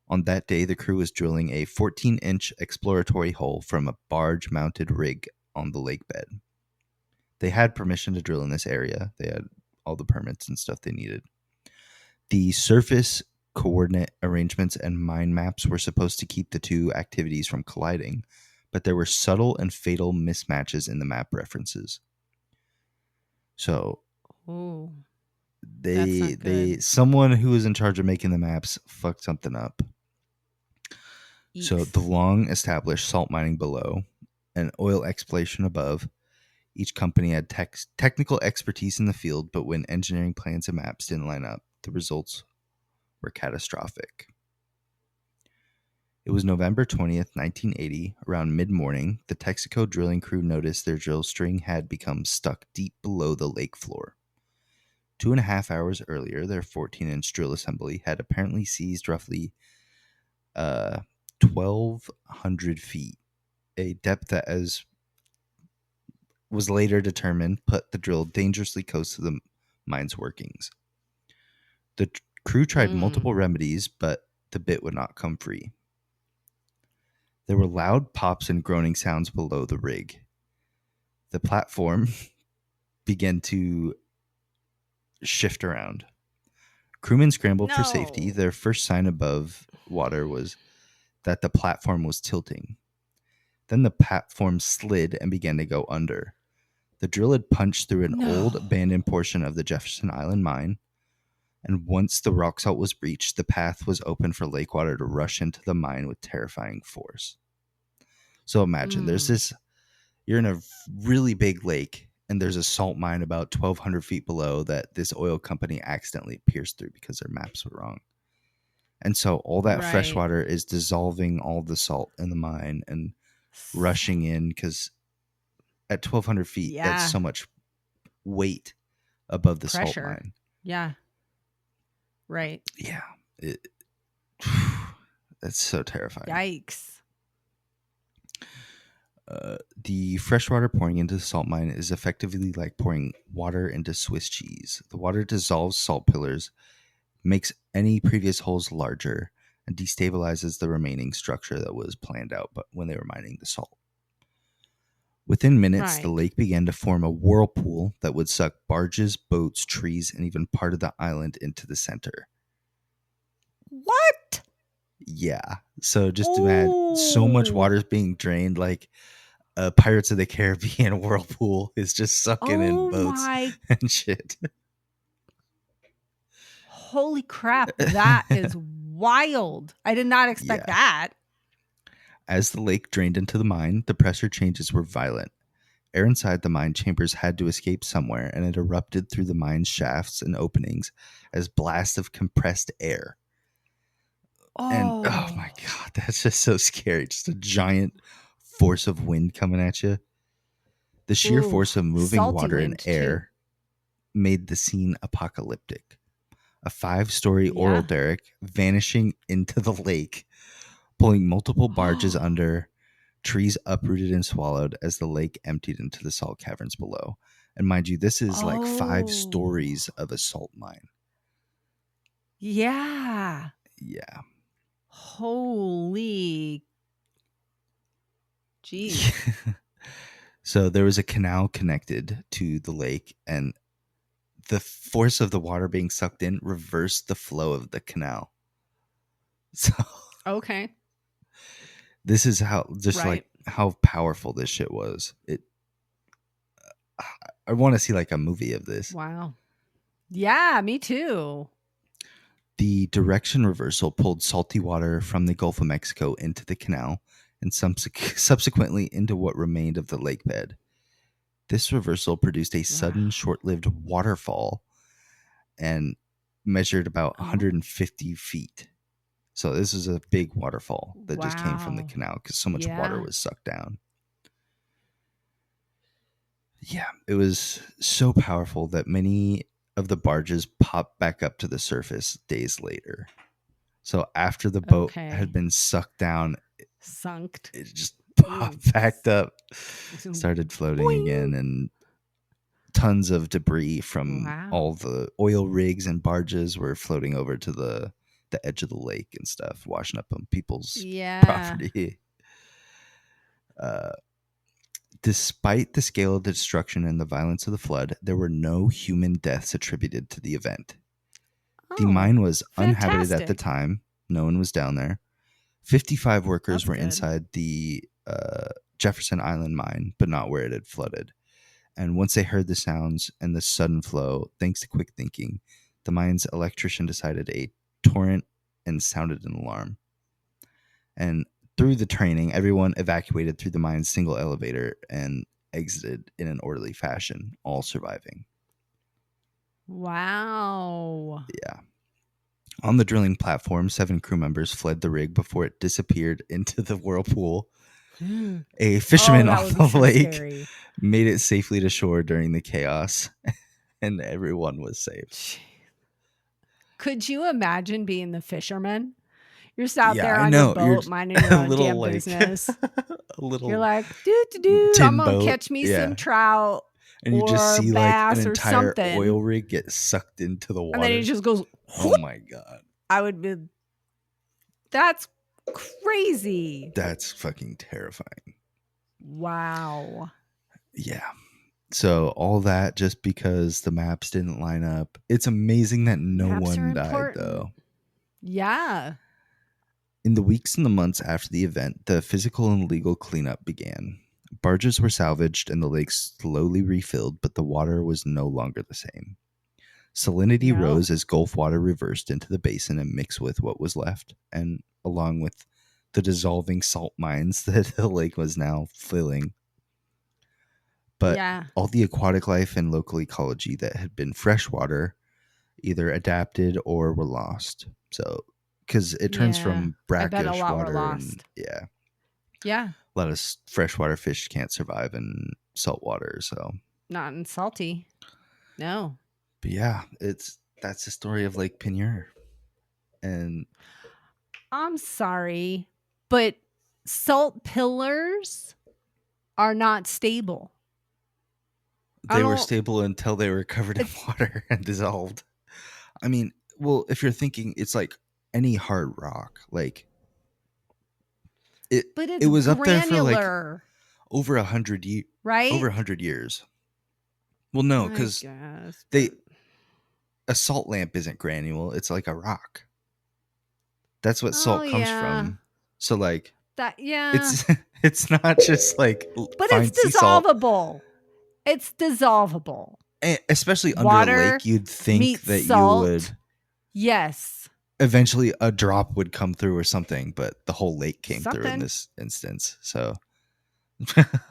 On that day, the crew was drilling a 14-inch exploratory hole from a barge-mounted rig on the lake bed. They had permission to drill in this area. They had all the permits and stuff they needed. The surface coordinate arrangements and mine maps were supposed to keep the two activities from colliding, but there were subtle and fatal mismatches in the map references. So someone who was in charge of making the maps fucked something up. Eef. So the long established salt mining below and oil exploration above, each company had technical expertise in the field, but when engineering plans and maps didn't line up, the results were catastrophic. It was November 20th, 1980, around mid-morning, the Texaco drilling crew noticed their drill string had become stuck deep below the lake floor. 2.5 hours earlier, their 14-inch drill assembly had apparently seized roughly 1,200 feet, a depth that, as was later determined, put the drill dangerously close to the mine's workings. The crew tried multiple remedies, but the bit would not come free. There were loud pops and groaning sounds below the rig. The platform began to shift around. Crewmen scrambled for safety. Their first sign above water was that the platform was tilting. Then the platform slid and began to go under. The drill had punched through an old abandoned portion of the Jefferson Island mine, and once the rock salt was breached, the path was open for lake water to rush into the mine with terrifying force. So imagine you're in a really big lake, and there's a salt mine about 1,200 feet below that this oil company accidentally pierced through because their maps were wrong. And so all that fresh water is dissolving all the salt in the mine and rushing in, because at 1,200 feet, that's so much weight above the salt mine. Yeah. Right. Yeah. That's so terrifying. Yikes. The freshwater pouring into the salt mine is effectively like pouring water into Swiss cheese. The water dissolves salt pillars, makes any previous holes larger, and destabilizes the remaining structure that was planned out but when they were mining the salt. Within minutes, the Right. lake began to form a whirlpool that would suck barges, boats, trees, and even part of the island into the center. What? Yeah. So just imagine so much Oh. water is being drained, like a Pirates of the Caribbean whirlpool is just sucking in Oh boats my and shit. holy crap. That is wild. I did not expect Yeah. that. As the lake drained into the mine, the pressure changes were violent. Air inside the mine chambers had to escape somewhere, and it erupted through the mine's shafts and openings as blasts of compressed air. And oh my god, that's just so scary. Just a giant force of wind coming at you. The sheer Ooh, force of moving salty water and wind, too. air made the scene apocalyptic. A 5-story oil Yeah. derrick vanishing into the lake, pulling multiple barges under, trees uprooted and swallowed as the lake emptied into the salt caverns below. And mind you, this is like 5 stories of a salt mine. Yeah. Yeah. Holy geez. So there was a canal connected to the lake, and the force of the water being sucked in reversed the flow of the canal. So Okay. this is how just Right. like how powerful this shit was. I want to see like a movie of this. Wow. Yeah, me too. The direction reversal pulled salty water from the Gulf of Mexico into the canal and subsequently into what remained of the lake bed. This reversal produced a sudden, short-lived waterfall and measured about 150 feet. So this is a big waterfall that just came from the Wow. canal because so much water Yeah. was sucked down. Yeah, it was so powerful that many of the barges popped back up to the surface days later. So after the boat Okay. had been sucked down, Sunked. it just popped back up, started floating Boing. again, and tons of debris from Wow. all the oil rigs and barges were floating over to the edge of the lake and stuff, washing up on people's Yeah. property. Despite the scale of the destruction and the violence of the flood, there were no human deaths attributed to the event. The mine was uninhabited at the fantastic. time. No one was down there. 55 workers That's were good. inside the Jefferson Island mine, but not where it had flooded. And once they heard the sounds and the sudden flow, thanks to quick thinking, the mine's electrician decided a torrent and sounded an alarm. And through the training, everyone evacuated through the mine's single elevator and exited in an orderly fashion, all surviving. Wow. Yeah. On the drilling platform, 7 crew members fled the rig before it disappeared into the whirlpool. A fisherman that off would be the so lake scary. made it safely to shore during the chaos, and everyone was saved. Could you imagine being the fisherman? You're just out Yeah, there I on know. your boat, You're minding your own little, damn like, business. a little You're like, I'm tin gonna boat. catch me Yeah. some trout And you just or see like an bass or entire something. oil rig get sucked into the water. And then it just goes. Oh my god, I would be. That's crazy. that's fucking terrifying. Wow. Yeah. So all that just because the maps didn't line up. It's amazing that no Maps are one died important. though. Yeah. In the weeks and the months after the event, the physical and legal cleanup began. Barges were salvaged and the lake slowly refilled, but the water was no longer the same. Salinity No. rose as Gulf water reversed into the basin and mixed with what was left, and along with the dissolving salt mines that the lake was now filling. But Yeah. all the aquatic life and local ecology that had been freshwater either adapted or were lost. So, because it turns Yeah. from I bet a brackish lot were water, lost. and yeah, Yeah. a lot of freshwater fish can't survive in salt water. So, Not in salty. No. but yeah, that's the story of Lake Peigneur. And I'm sorry, but salt pillars are not stable. they were stable until they were covered in water and dissolved. I mean, well, if you're thinking, it's like any hard rock, like But it's it was up there granular, for like over 100 years. right? Over 100 years. Well, no, because a salt lamp isn't granule; it's like a rock. That's what salt comes from. So, like that, it's not just like, but it's dissolvable. It's dissolvable. Especially under Water a lake, you'd think that salt. you would. Yes. Eventually, a drop would come through or something, but the whole lake came through in this instance. So,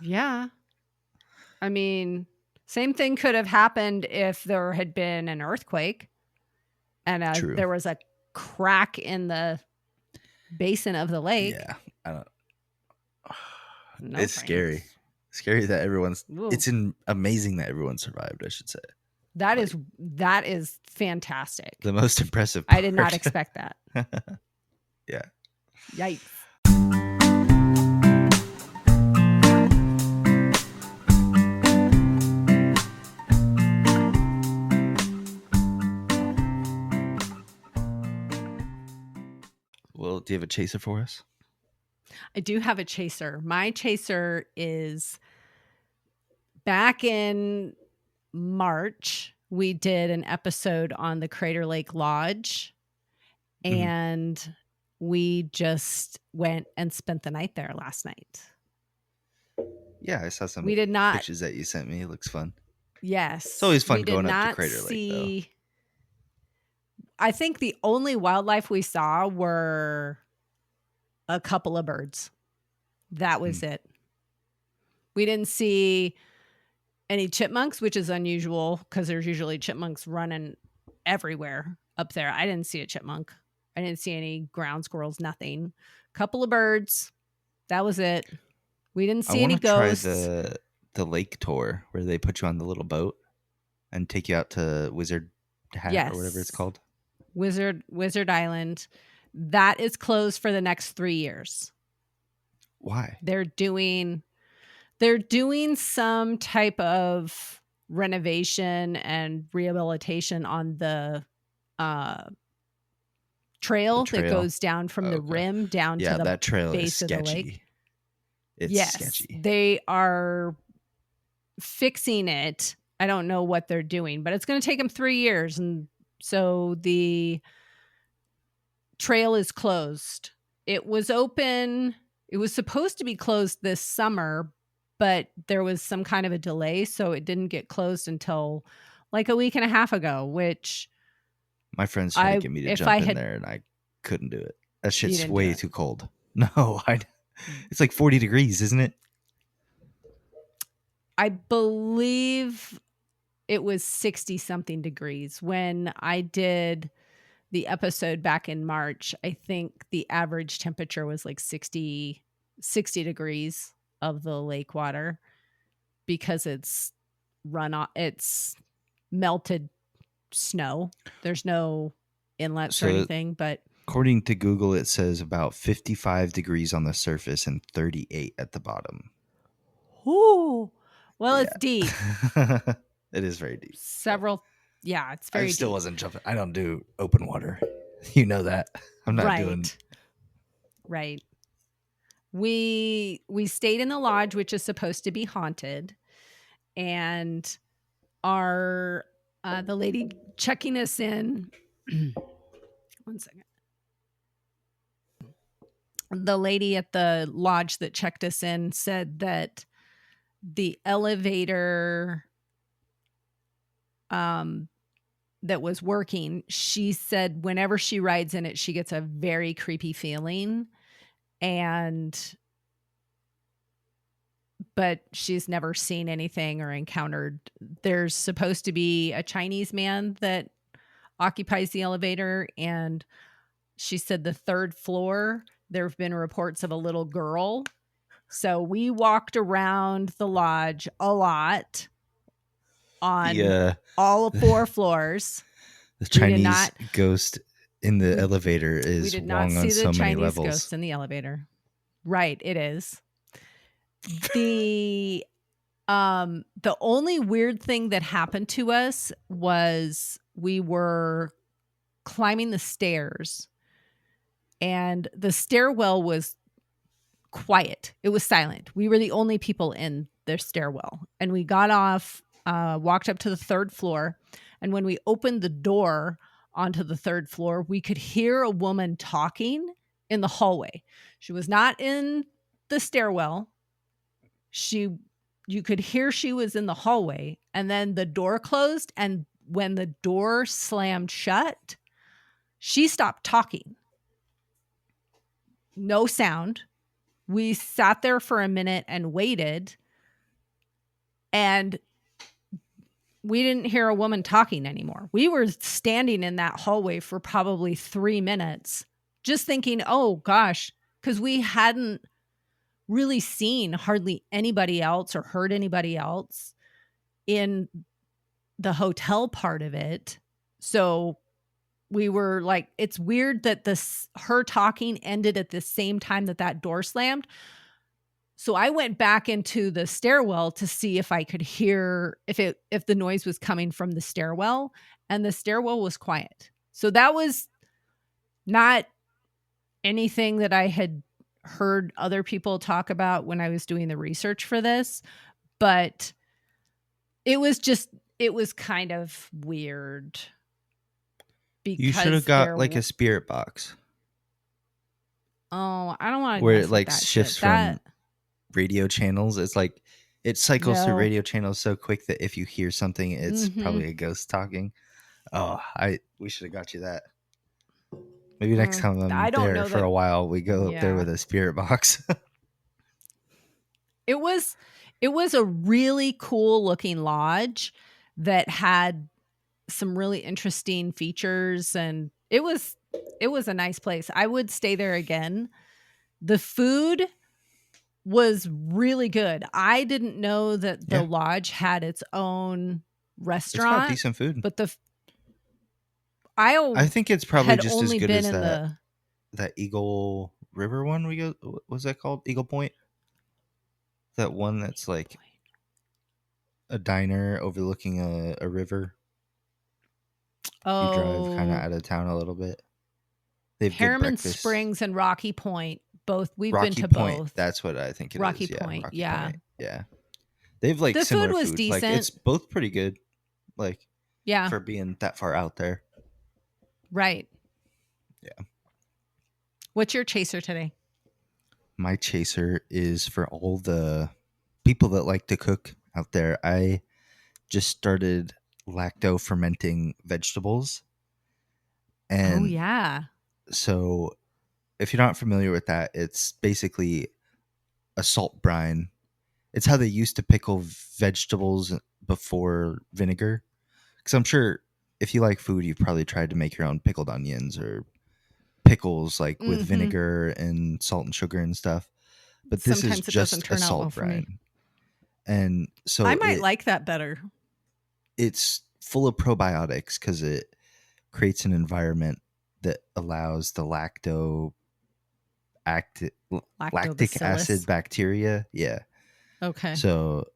yeah. I mean, same thing could have happened if there had been an earthquake and there was a crack in the basin of the lake. Yeah, I don't. No, it's scary. Scary that everyone's. Ooh. It's amazing that everyone survived, I should say. That is fantastic. The most impressive part. I did not expect that. Yeah. Yikes. Well, do you have a chaser for us? I do have a chaser. My chaser is back in March, we did an episode on the Crater Lake Lodge, and we just went and spent the night there last night. Yeah, I saw some pictures that you sent me. It looks fun. Yes. It's always fun going up to Crater Lake, though. I think the only wildlife we saw were a couple of birds. That was it. We didn't see any chipmunks, which is unusual because there's usually chipmunks running everywhere up there. I didn't see a chipmunk. I didn't see any ground squirrels, nothing. Couple of birds. That was it. We didn't see any ghosts. Try the lake tour where they put you on the little boat and take you out to Wizard Hat or whatever it's called. Wizard Island. That is closed for the next 3 years. Why? They're doing some type of renovation and rehabilitation on the trail that goes down from the rim down to the that trail base is sketchy. of the lake. It's sketchy. They are fixing it. I don't know what they're doing, but it's going to take them 3 years. And so the trail is closed. It was open. It was supposed to be closed this summer, but there was some kind of a delay. So it didn't get closed until like a week and a half ago, which my friends tried to get me to jump in there and I couldn't do it. That shit's way too cold. No, it's like 40 degrees, isn't it? I believe it was 60 something degrees. When I did the episode back in March, I think the average temperature was like 60 degrees of the lake water because it's melted snow. There's no inlets or anything, but according to Google, it says about 55 degrees on the surface and 38 at the bottom. Ooh. Well, it's deep. It is very deep. It's very I still deep. wasn't jumping. I don't do open water. You know that. I'm not doing. Right. We stayed in the lodge, which is supposed to be haunted, and the lady checking us in. One second. The lady at the lodge that checked us in said that the elevator that was working, she said whenever she rides in it, she gets a very creepy feeling, but she's never seen anything or encountered. There's supposed to be a Chinese man that occupies the elevator, and she said the third floor, there have been reports of a little girl. So we walked around the lodge a lot on all 4 floors. The Chinese ghost in the elevator We is did not wrong on see so the many Chinese levels. ghosts in the elevator. Right, it is. The only weird thing that happened to us was we were climbing the stairs and the stairwell was quiet. It was silent. We were the only people in the stairwell. And we got off, walked up to the third floor. And when we opened the door onto the third floor, we could hear a woman talking in the hallway. She was not in the stairwell. You could hear she was in the hallway. And then the door closed. And when the door slammed shut, she stopped talking. No sound. We sat there for a minute and waited, and we didn't hear a woman talking anymore. We were standing in that hallway for probably 3 minutes, just thinking, oh gosh, because we hadn't really seen hardly anybody else or heard anybody else in the hotel part of it. So we were like, it's weird that her talking ended at the same time that door slammed. So I went back into the stairwell to see if I could hear if the noise was coming from the stairwell, and the stairwell was quiet. So that was not anything that I had heard other people talk about when I was doing the research for this, but it was kind of weird. You should have got like a spirit box. Oh, I don't want to. Where it like shifts from radio channels. It's like it cycles through radio channels so quick that if you hear something, it's probably a ghost talking. Oh, we should have got you that. Maybe next time I'm there for a while, we go up there with a spirit box. It was a really cool looking lodge that had some really interesting features, and it was a nice place. I would stay there again. The food was really good. I didn't know that the lodge had its own restaurant. It's got decent food, but I think it's probably just as good as that Eagle River one we go. What's that called? Eagle Point. That one that's like a diner overlooking a river. Oh, you drive kind of out of town a little bit. They've Harriman Springs and Rocky Point. Both we've Rocky been to Point, both. That's what I think it Rocky is. Point, Rocky yeah. Point. Yeah. They've like the similar food was food. decent. Like, it's both pretty good. Like, yeah, for being that far out there. Right. Yeah. What's your chaser today? My chaser is for all the people that like to cook out there. I just started lacto fermenting vegetables. And oh yeah. So if you're not familiar with that, it's basically a salt brine. It's how they used to pickle vegetables before vinegar. Because I'm sure if you like food, you've probably tried to make your own pickled onions or pickles like with vinegar and salt and sugar and stuff. But this Sometimes is it just doesn't turn a out salt well for brine. me. And so I might like that better. It's full of probiotics because it creates an environment that allows the lactic acid bacteria. Yeah. Okay. So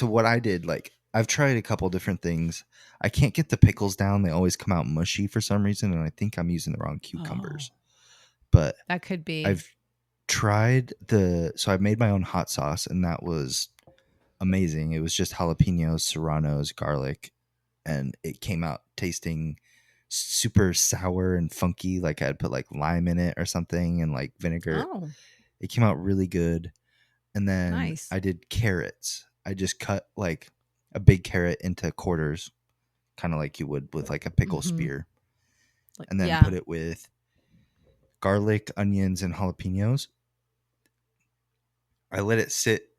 what I did, like, I've tried a couple different things. I can't get the pickles down. They always come out mushy for some reason, and I think I'm using the wrong cucumbers. But that could be. I've tried so I made my own hot sauce, and that was amazing. It was just jalapenos, serranos, garlic, and it came out tasting super sour and funky. Like I'd put like lime in it or something and like vinegar. Oh. It came out really good. And then nice. I did carrots. I just cut like a big carrot into quarters, kind of like you would with like a pickle spear. And then put it with garlic, onions, and jalapenos. I let it sit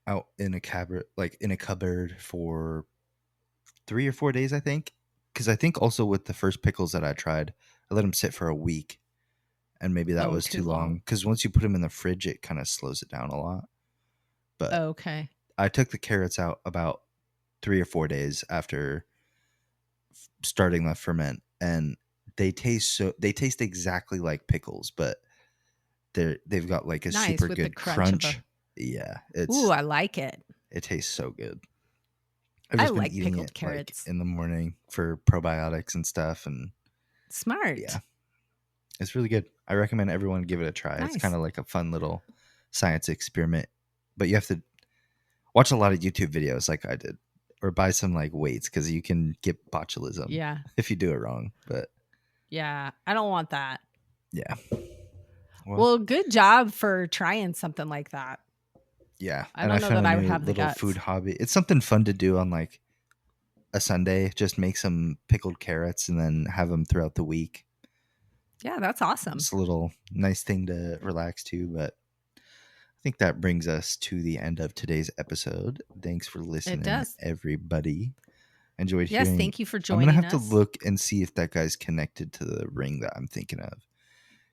out in a cupboard for 3 or 4 days, I think. Because I think also with the first pickles that I tried, I let them sit for a week. And maybe that was too long. Because once you put them in the fridge, it kind of slows it down a lot. But okay. I took the carrots out about 3 or 4 days after starting the ferment. And they taste exactly like pickles, but they've got like a Nice, super with the good crunch of crunch. Yeah, Ooh, I like it. it tastes so good. I've I just been like eating pickled it carrots. like in the morning for probiotics and stuff, and Smart. yeah, it's really good. I recommend everyone give it a try. It's Nice. kind of like a fun little science experiment, but you have to watch a lot of YouTube videos like I did, or buy some like weights because you can get botulism Yeah. if you do it wrong. But Yeah. I don't want that. yeah, Well, good job for trying something like that. yeah, I and don't I know found that a I would new have the little guts. food hobby. It's something fun to do on like a Sunday. Just make some pickled carrots and then have them throughout the week. Yeah, that's awesome. It's a little nice thing to relax to, but I think that brings us to the end of today's episode. Thanks for listening, does. everybody. Enjoyed Yes, hearing. thank you for I'm joining gonna have us. to look and see if that guy's connected to the ring that I'm thinking of,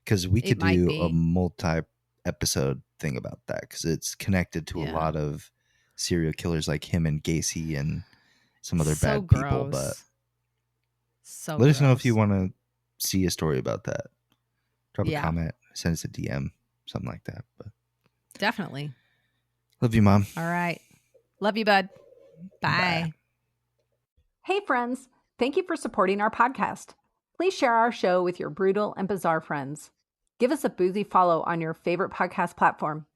because we could might do be. a multi-episode thing about that, because it's connected to a Yeah. lot of serial killers like him and Gacy and some other So bad people. But gross. So let us know if you gross. want to see a story about that. Drop a Yeah. comment, send us a DM, something like that. But Definitely. love you, Mom. All right. Love you, bud. Bye. Hey, friends. Thank you for supporting our podcast. Please share our show with your brutal and bizarre friends. Give us a boozy follow on your favorite podcast platform.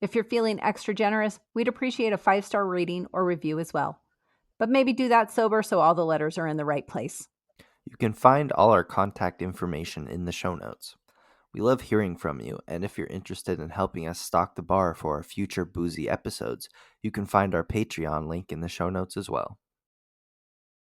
If you're feeling extra generous, we'd appreciate a 5-star rating or review as well. But maybe do that sober so all the letters are in the right place. You can find all our contact information in the show notes. We love hearing from you, and if you're interested in helping us stock the bar for our future boozy episodes, you can find our Patreon link in the show notes as well.